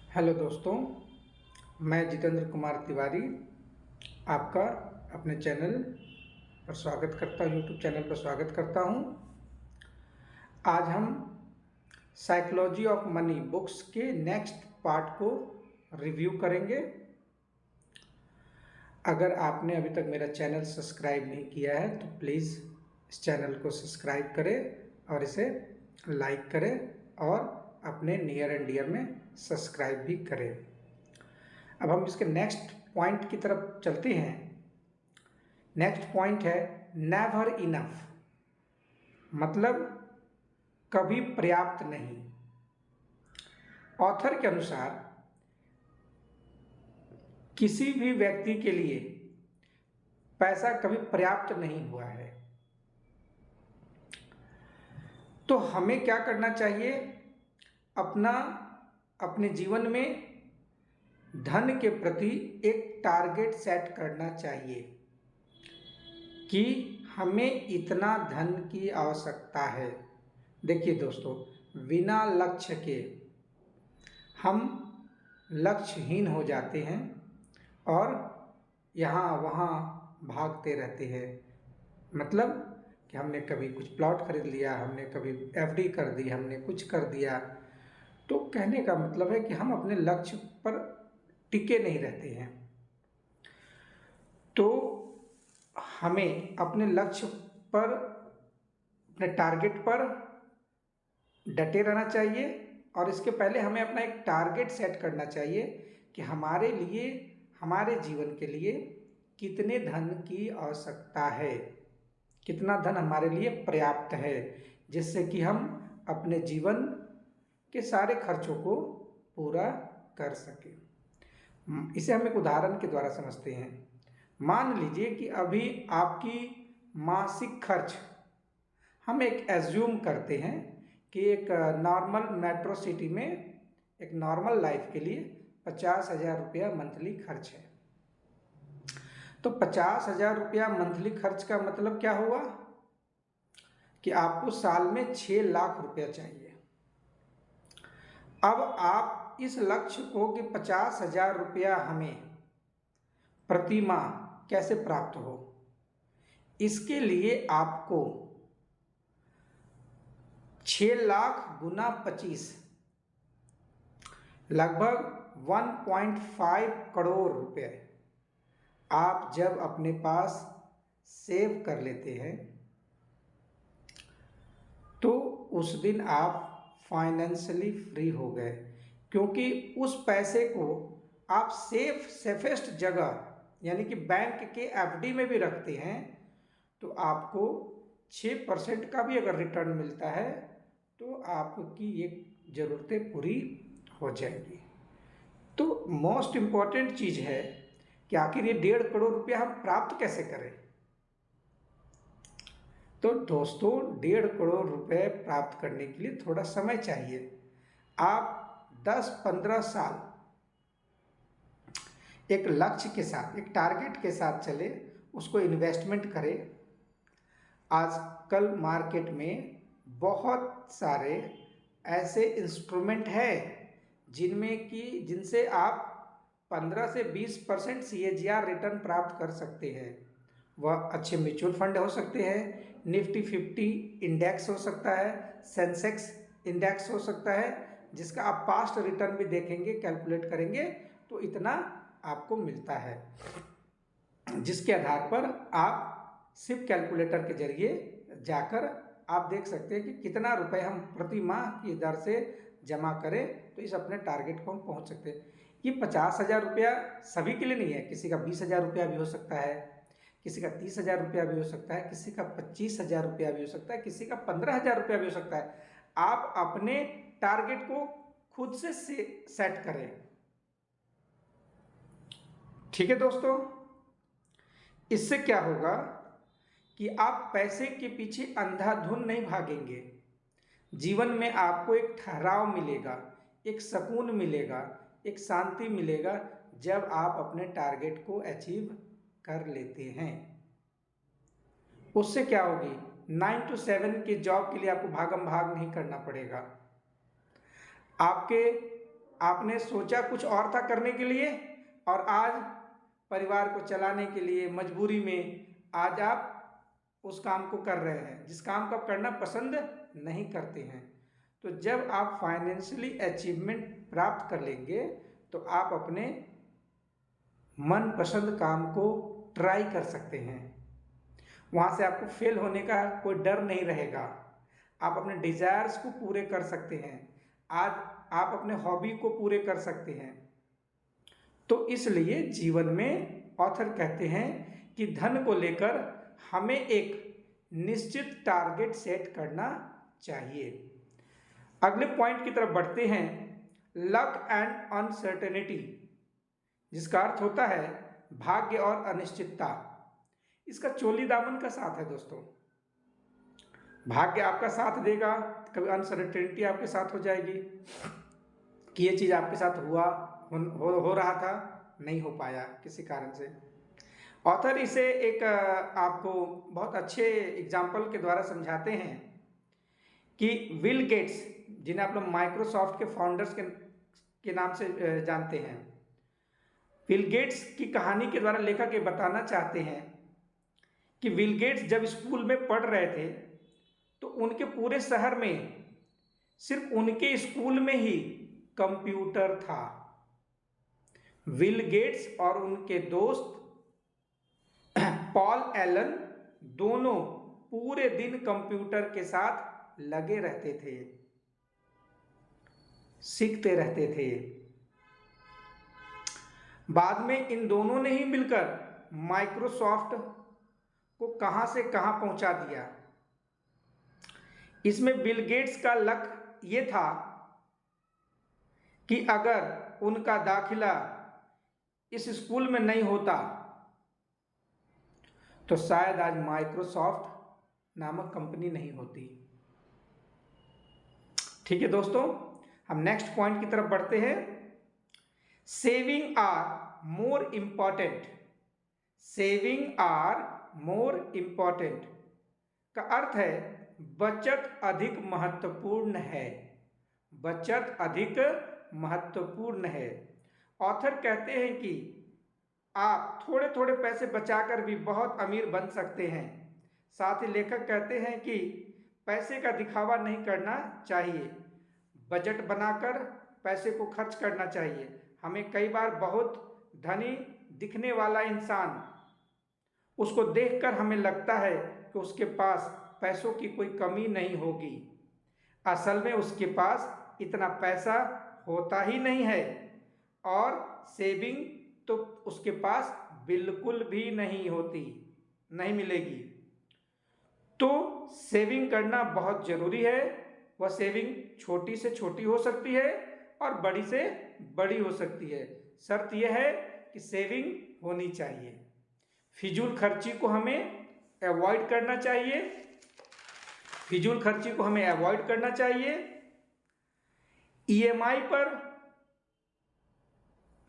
Hello दोस्तों, मैं जितेंद्र कुमार तिवारी आपका अपने चैनल पर स्वागत करता हूँ। यूट्यूब चैनल पर स्वागत करता हूँ। आज हम साइकोलॉजी ऑफ मनी बुक्स के नेक्स्ट पार्ट को रिव्यू करेंगे। अगर आपने अभी तक मेरा चैनल सब्सक्राइब नहीं किया है तो प्लीज़ इस चैनल को सब्सक्राइब करें और इसे लाइक करें और अपने नियर एंड डियर में सब्सक्राइब भी करें। अब हम इसके नेक्स्ट पॉइंट की तरफ चलते हैं। नेक्स्ट पॉइंट है नेवर इनफ, मतलब कभी पर्याप्त नहीं। ऑथर के अनुसार किसी भी व्यक्ति के लिए पैसा कभी पर्याप्त नहीं हुआ है। तो हमें क्या करना चाहिए? अपने जीवन में धन के प्रति एक टारगेट सेट करना चाहिए कि हमें इतना धन की आवश्यकता है। देखिए दोस्तों, बिना लक्ष्य के हम लक्ष्यहीन हो जाते हैं और यहाँ वहाँ भागते रहते हैं। मतलब कि हमने कभी कुछ प्लॉट खरीद लिया, हमने कभी एफडी कर दी, हमने कुछ कर दिया। तो कहने का मतलब है कि हम अपने लक्ष्य पर टिके नहीं रहते हैं। तो हमें अपने लक्ष्य पर, अपने टारगेट पर डटे रहना चाहिए और इसके पहले हमें अपना एक टारगेट सेट करना चाहिए कि हमारे लिए, हमारे जीवन के लिए कितने धन की आवश्यकता है, कितना धन हमारे लिए पर्याप्त है, जिससे कि हम अपने जीवन के सारे खर्चों को पूरा कर सकें। इसे हम एक उदाहरण के द्वारा समझते हैं। मान लीजिए कि अभी आपकी मासिक खर्च, हम एक एज्यूम करते हैं कि एक नॉर्मल मेट्रो सिटी में एक नॉर्मल लाइफ के लिए 50,000 रुपया मंथली खर्च है। तो 50,000 रुपया मंथली खर्च का मतलब क्या हुआ कि आपको साल में 6 लाख रुपया चाहिए। अब आप इस लक्ष्य को कि 50,000 रुपया हमें प्रति माह कैसे प्राप्त हो, इसके लिए आपको 6 लाख गुना 25 लगभग 1.5 करोड़ रुपए आप जब अपने पास सेव कर लेते हैं तो उस दिन आप फाइनेंशियली फ्री हो गए, क्योंकि उस पैसे को आप सेफेस्ट जगह यानी कि बैंक के एफडी में भी रखते हैं तो आपको 6% का भी अगर रिटर्न मिलता है तो आपकी ये ज़रूरतें पूरी हो जाएंगी। तो मोस्ट इम्पॉर्टेंट चीज़ है कि आखिर ये 1.5 करोड़ रुपया हम प्राप्त कैसे करें। तो दोस्तों, 1.5 करोड़ रुपए प्राप्त करने के लिए थोड़ा समय चाहिए। आप 10-15 साल एक लक्ष्य के साथ, एक टारगेट के साथ चले, उसको इन्वेस्टमेंट करें। आजकल मार्केट में बहुत सारे ऐसे इंस्ट्रूमेंट हैं जिनसे आप 15 से 20% CAGR रिटर्न प्राप्त कर सकते हैं। वह अच्छे म्यूचुअल फंड हो सकते हैं, निफ्टी 50 इंडेक्स हो सकता है, सेंसेक्स इंडेक्स हो सकता है, जिसका आप पास्ट रिटर्न भी देखेंगे, कैलकुलेट करेंगे तो इतना आपको मिलता है, जिसके आधार पर आप सिर्फ कैलकुलेटर के जरिए जाकर आप देख सकते हैं कि कितना रुपए हम प्रति माह की दर से जमा करें तो इस अपने टारगेट को हम पहुंच सकते हैं। ये 50,000 रुपया सभी के लिए नहीं है, किसी का 20,000 रुपया भी हो सकता है, किसी का 30,000 रुपया भी हो सकता है, किसी का 25,000 रुपया भी हो सकता है, किसी का 15,000 रुपया भी हो सकता है। आप अपने टारगेट को खुद से सेट करें। ठीक है दोस्तों, इससे क्या होगा कि आप पैसे के पीछे अंधाधुंध नहीं भागेंगे। जीवन में आपको एक ठहराव मिलेगा, एक सुकून मिलेगा, एक शांति मिलेगा जब आप अपने टारगेट को अचीव कर लेते हैं। उससे क्या होगी, 9 to 7 के जॉब के लिए आपको भागम भाग नहीं करना पड़ेगा। आपके आपने सोचा कुछ और था करने के लिए, और आज परिवार को चलाने के लिए मजबूरी में आज आप उस काम को कर रहे हैं जिस काम को आप करना पसंद नहीं करते हैं। तो जब आप फाइनेंशियली अचीवमेंट प्राप्त कर लेंगे तो आप अपने मनपसंद काम को ट्राई कर सकते हैं। वहाँ से आपको फेल होने का कोई डर नहीं रहेगा। आप अपने डिजायर्स को पूरे कर सकते हैं। आज आप अपने हॉबी को पूरे कर सकते हैं। तो इसलिए जीवन में ऑथर कहते हैं कि धन को लेकर हमें एक निश्चित टारगेट सेट करना चाहिए। अगले पॉइंट की तरफ बढ़ते हैं, लक एंड अनसर्टेनिटी, जिसका अर्थ होता है भाग्य और अनिश्चितता। इसका चोली दामन का साथ है दोस्तों। भाग्य आपका साथ देगा, कभी अनसर्टेनिटी आपके साथ हो जाएगी कि ये चीज़ आपके साथ हो रहा था, नहीं हो पाया किसी कारण से। ऑथर इसे एक आपको बहुत अच्छे एग्जाम्पल के द्वारा समझाते हैं कि बिल गेट्स, जिन्हें आप लोग माइक्रोसॉफ्ट के फाउंडर्स के नाम से जानते हैं, बिल गेट्स की कहानी के द्वारा लेखक ये बताना चाहते हैं कि बिल गेट्स जब स्कूल में पढ़ रहे थे तो उनके पूरे शहर में सिर्फ उनके स्कूल में ही कंप्यूटर था। बिल गेट्स और उनके दोस्त पॉल एलन दोनों पूरे दिन कंप्यूटर के साथ लगे रहते थे, सीखते रहते थे। बाद में इन दोनों ने ही मिलकर माइक्रोसॉफ्ट को कहां से कहां पहुंचा दिया। इसमें बिल गेट्स का लक ये था कि अगर उनका दाखिला इस स्कूल में नहीं होता तो शायद आज माइक्रोसॉफ्ट नामक कंपनी नहीं होती। ठीक है दोस्तों, हम नेक्स्ट पॉइंट की तरफ बढ़ते हैं। Saving are more important. Saving are more important का अर्थ है बचत अधिक महत्वपूर्ण है। बचत अधिक महत्वपूर्ण है। ऑथर कहते हैं कि आप थोड़े थोड़े पैसे बचाकर भी बहुत अमीर बन सकते हैं। साथ ही लेखक कहते हैं कि पैसे का दिखावा नहीं करना चाहिए, बजट बनाकर पैसे को खर्च करना चाहिए। हमें कई बार बहुत धनी दिखने वाला इंसान, उसको देखकर हमें लगता है कि उसके पास पैसों की कोई कमी नहीं होगी। असल में उसके पास इतना पैसा होता ही नहीं है और सेविंग तो उसके पास बिल्कुल भी नहीं होती, नहीं मिलेगी। तो सेविंग करना बहुत जरूरी है। वह सेविंग छोटी से छोटी हो सकती है और बड़ी से बड़ी हो सकती है। शर्त यह है कि सेविंग होनी चाहिए। फिजूल खर्ची को हमें अवॉइड करना चाहिए। फिजूल खर्ची को हमें अवॉइड करना चाहिए। ईएमआई पर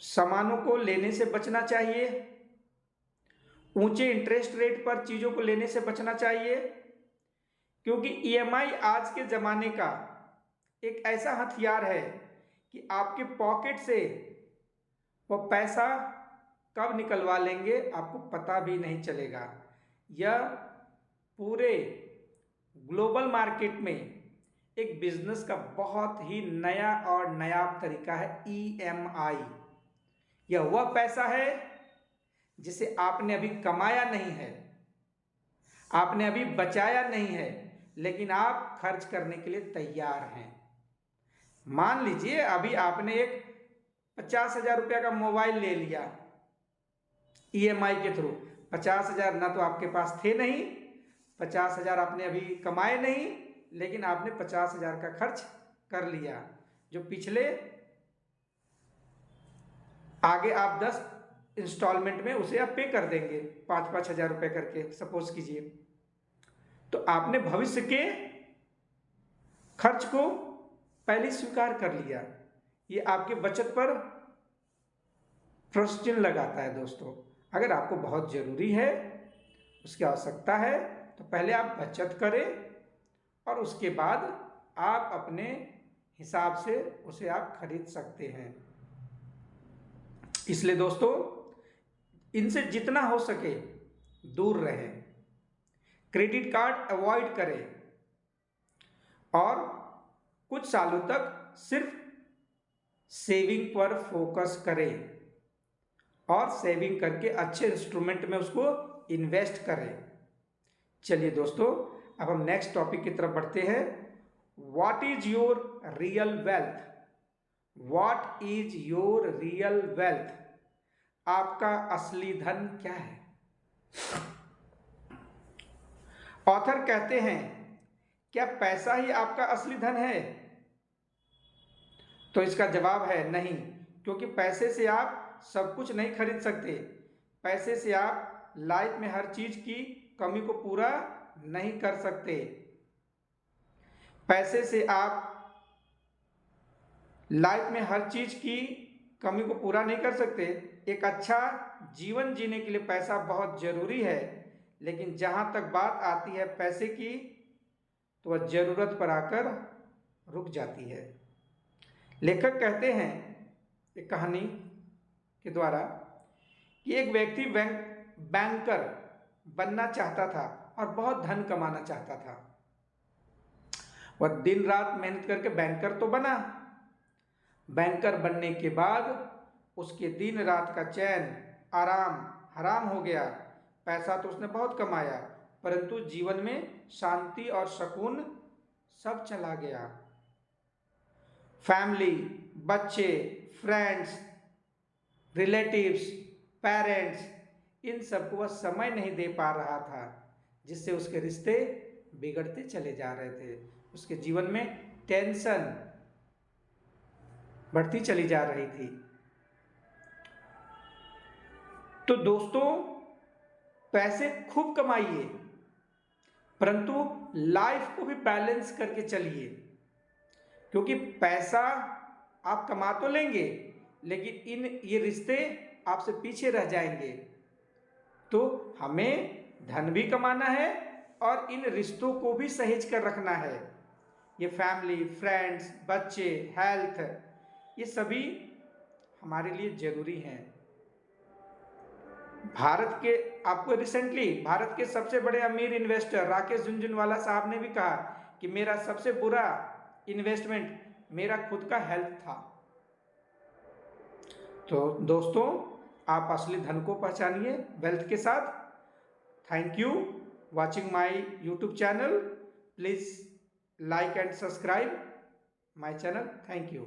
सामानों को लेने से बचना चाहिए। ऊंचे इंटरेस्ट रेट पर चीजों को लेने से बचना चाहिए, क्योंकि ईएमआई आज के जमाने का एक ऐसा हथियार है कि आपके पॉकेट से वह पैसा कब निकलवा लेंगे आपको पता भी नहीं चलेगा। यह पूरे ग्लोबल मार्केट में एक बिजनेस का बहुत ही नया और नायाब तरीका है ईएमआई। यह वह पैसा है जिसे आपने अभी कमाया नहीं है, आपने अभी बचाया नहीं है, लेकिन आप खर्च करने के लिए तैयार हैं। मान लीजिए अभी आपने एक 50,000 रुपया का मोबाइल ले लिया ईएमआई के थ्रू। 50,000 ना तो आपके पास थे नहीं, 50,000 आपने अभी कमाए नहीं, लेकिन आपने 50,000 का खर्च कर लिया, जो पिछले आगे आप 10 इंस्टॉलमेंट में उसे आप पे कर देंगे 5-5 हजार रुपये करके, सपोज कीजिए। तो आपने भविष्य के खर्च को पहले स्वीकार कर लिया। ये आपके बचत पर प्रश्न चिन्ह लगाता है दोस्तों। अगर आपको बहुत जरूरी है, उसकी आवश्यकता है, तो पहले आप बचत करें और उसके बाद आप अपने हिसाब से उसे आप खरीद सकते हैं। इसलिए दोस्तों इनसे जितना हो सके दूर रहें, क्रेडिट कार्ड अवॉइड करें और कुछ सालों तक सिर्फ सेविंग पर फोकस करें और सेविंग करके अच्छे इंस्ट्रूमेंट में उसको इन्वेस्ट करें। चलिए दोस्तों अब हम नेक्स्ट टॉपिक की तरफ बढ़ते हैं। What is your real wealth? What is your real wealth? आपका असली धन क्या है? ऑथर कहते हैं क्या पैसा ही आपका असली धन है? तो इसका जवाब है नहीं, क्योंकि पैसे से आप सब कुछ नहीं खरीद सकते। पैसे से आप लाइफ में हर चीज की कमी को पूरा नहीं कर सकते। पैसे से आप लाइफ में हर चीज की कमी को पूरा नहीं कर सकते। एक अच्छा जीवन जीने के लिए पैसा बहुत जरूरी है, लेकिन जहां तक बात आती है पैसे की तो वह जरूरत पर आकर रुक जाती है। लेखक कहते हैं एक कहानी के द्वारा कि एक व्यक्ति बैंकर बनना चाहता था और बहुत धन कमाना चाहता था। वह दिन रात मेहनत करके बैंकर तो बना। बैंकर बनने के बाद उसके दिन रात का चैन आराम हराम हो गया। पैसा तो उसने बहुत कमाया, परंतु जीवन में शांति और सुकून सब चला गया। फैमिली, बच्चे, फ्रेंड्स, रिलेटिव्स, पेरेंट्स, इन सबको वह समय नहीं दे पा रहा था, जिससे उसके रिश्ते बिगड़ते चले जा रहे थे। उसके जीवन में टेंशन बढ़ती चली जा रही थी। तो दोस्तों पैसे खूब कमाइए, परंतु लाइफ को भी बैलेंस करके चलिए, क्योंकि पैसा आप कमा तो लेंगे लेकिन ये रिश्ते आपसे पीछे रह जाएंगे। तो हमें धन भी कमाना है और इन रिश्तों को भी सहेज कर रखना है। ये फैमिली, फ्रेंड्स, बच्चे, हेल्थ, ये सभी हमारे लिए जरूरी हैं। आपको रिसेंटली भारत के सबसे बड़े अमीर इन्वेस्टर राकेश झुनझुनवाला साहब ने भी कहा कि मेरा सबसे बुरा इन्वेस्टमेंट मेरा खुद का हेल्थ था। तो दोस्तों आप असली धन को पहचानिए वेल्थ के साथ। Thank you watching my YouTube channel. Please like and subscribe my channel. Thank you.